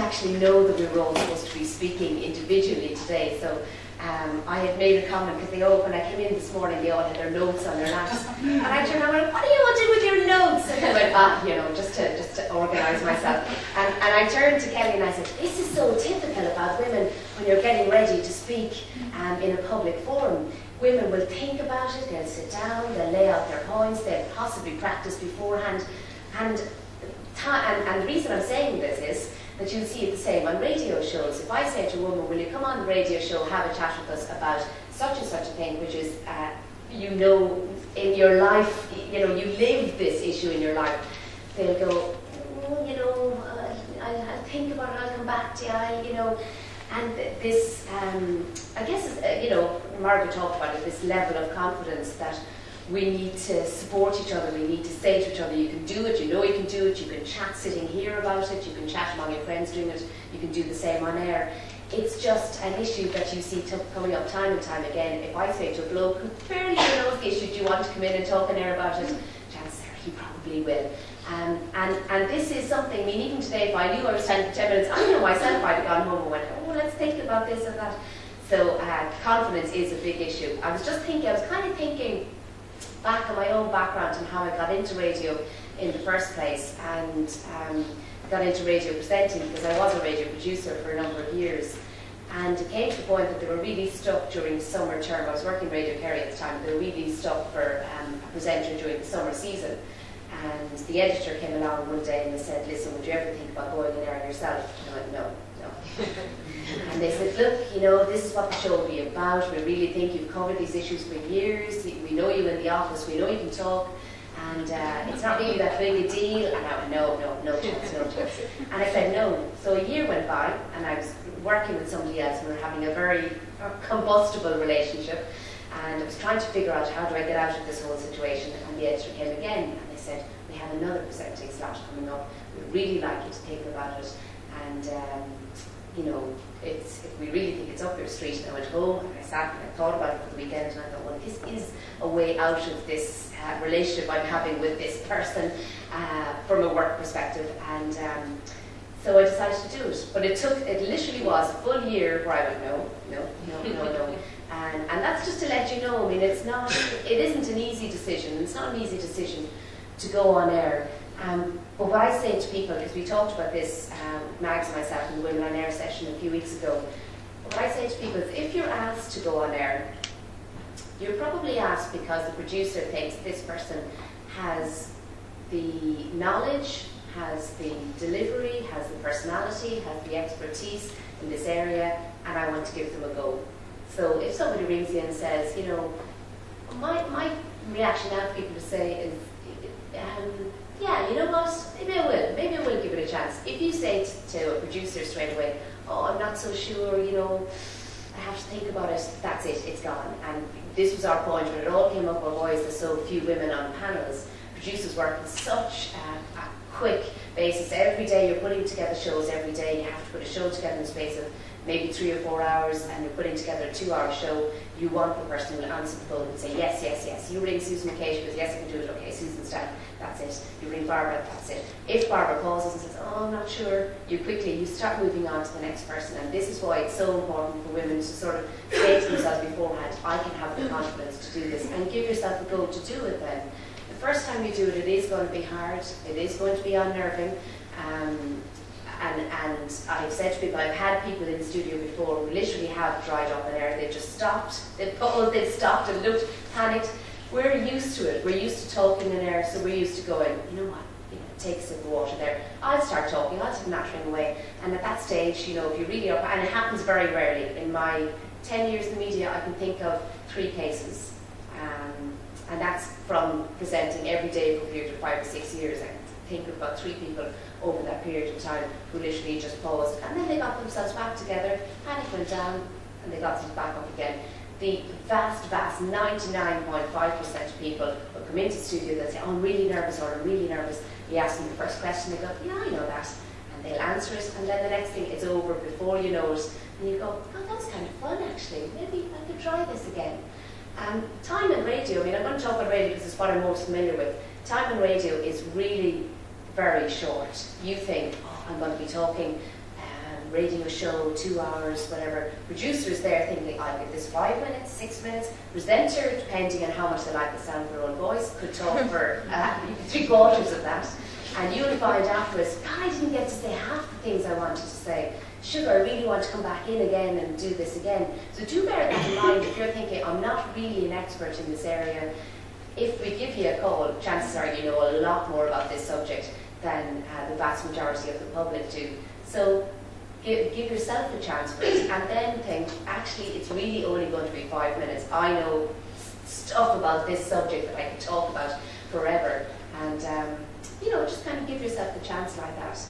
actually know that we were all supposed to be speaking individually today. So I had made a comment because when I came in this morning, they all had their notes on their laps. And I turned around and went, what do you want to do with your notes? And I went, just to organise myself. And I turned to Kelly and I said, this is so typical about women when you're getting ready to speak in a public forum. Women will think about it, they'll sit down, they'll lay out their points, they'll possibly practice beforehand. And the reason I'm saying this is that you'll see it the same on radio shows. If I say to a woman, will you come on the radio show, have a chat with us about such and such a thing, which is, in your life, you live this issue in your life, they'll go, I'll think about it, I'll come back to you, and this, I guess, Margaret talked about it, this level of confidence that we need to support each other, we need to say to each other, you can do it, you can do it, you can chat sitting here about it, you can chat among your friends doing it, you can do the same on air. It's just an issue that you see coming up time and time again. If I say to a bloke who barely knows the issue, do you want to come in and talk on air about it? Chances are he probably will. And this is something, even today, if I knew I was 10 minutes, I know myself, I'd have gone home and went, let's think about this or that. So confidence is a big issue. I was kind of thinking back on my own background and how I got into radio in the first place, and got into radio presenting because I was a radio producer for a number of years. And it came to the point that they were really stuck during the summer term. I was working in Radio Kerry at the time. They were really stuck for a presenter during the summer season. And the editor came along one day and they said, listen, would you ever think about going in there yourself? And I went, no. And they said, look, this is what the show will be about. We really think you've covered these issues for years. We know you in the office. We know you can talk. And it's not really that big a deal. And I went, no chance. And I said, no. So a year went by and I was working with somebody else. We were having a very combustible relationship. And I was trying to figure out how do I get out of this whole situation. And the editor came again and they said, we have another presenting slot coming up. We'd really like you to think about it. And we really think it's up your street. And I went home and I sat and I thought about it for the weekend and I thought, well, this is a way out of this relationship I'm having with this person from a work perspective. And so I decided to do it. But it literally was a full year where I went, no. And that's just to let you know, it isn't an easy decision. It's not an easy decision to go on air. But what I say to people, because we talked about this, Mags and myself in the Women on Air session a few weeks ago, what I say to people is if you're asked to go on air, you're probably asked because the producer thinks this person has the knowledge, has the delivery, has the personality, has the expertise in this area, and I want to give them a go. So if somebody rings you and says, my reaction now for people to say is, yeah, you know what, maybe I will give it a chance. If you say to a producer straight away, oh, I'm not so sure, I have to think about it, that's it, it's gone. And this was our point when it all came up, why is there so few women on panels? Producers work on such a quick basis. Every day you're putting together shows every day. You have to put a show together in the space of maybe 3 or 4 hours, and you're putting together a 2-hour show. You want the person who will answer the phone and say, yes, yes, yes. You ring Susan McKay, she goes, yes, I can do it. Okay, Susan's down. That's it. You ring Barbara, that's it. If Barbara pauses and says, oh, I'm not sure, you start moving on to the next person. And this is why it's so important for women to sort of say to themselves beforehand, I can have the confidence to do this, and give yourself a go to do it then. The first time you do it, it is going to be hard. It is going to be unnerving. And I've said to people, I've had people in the studio before who literally have dried up in air. They've just stopped. They've stopped and looked, panicked. We're used to it. We're used to talking in air, so we're used to going, you know what, take a sip of water there. I'll start talking, I'll start nattering away. And at that stage, if you really are, and it happens very rarely. In my 10 years in the media, I can think of 3 cases. And that's from presenting every day for a period of 5 or 6 years. I can think of about 3 people over that period of time who literally just paused, and then they got themselves back together, panic went down, and they got themselves back up again. The vast 99.5% of people will come into the studio, they'll say, oh, I'm really nervous, or I'm really nervous. You ask them the first question, they go, yeah, I know that. And they'll answer it, and then the next thing, it's over before you know it. And you go, oh, that was kind of fun, actually. Maybe I could try this again. Time in radio, I'm going to talk about radio because it's what I'm most familiar with. Time in radio is really very short. You think, oh, I'm going to be talking radio show, 2 hours, whatever. Producer's there thinking, I'll give this 5 minutes, 6 minutes. Presenter, depending on how much they like the sound of their own voice, could talk for 3/4 of that. And you'll find afterwards, God, I didn't get to say half the things I wanted to say. Sugar, I really want to come back in again and do this again. So do bear that in mind if you're thinking, I'm not really an expert in this area. If we give you a call, chances are you know a lot more about this subject than the vast majority of the public do. So give yourself a chance first, and then think, actually, it's really only going to be 5 minutes. I know stuff about this subject that I could talk about forever. And, you know, just kind of give yourself the chance like that.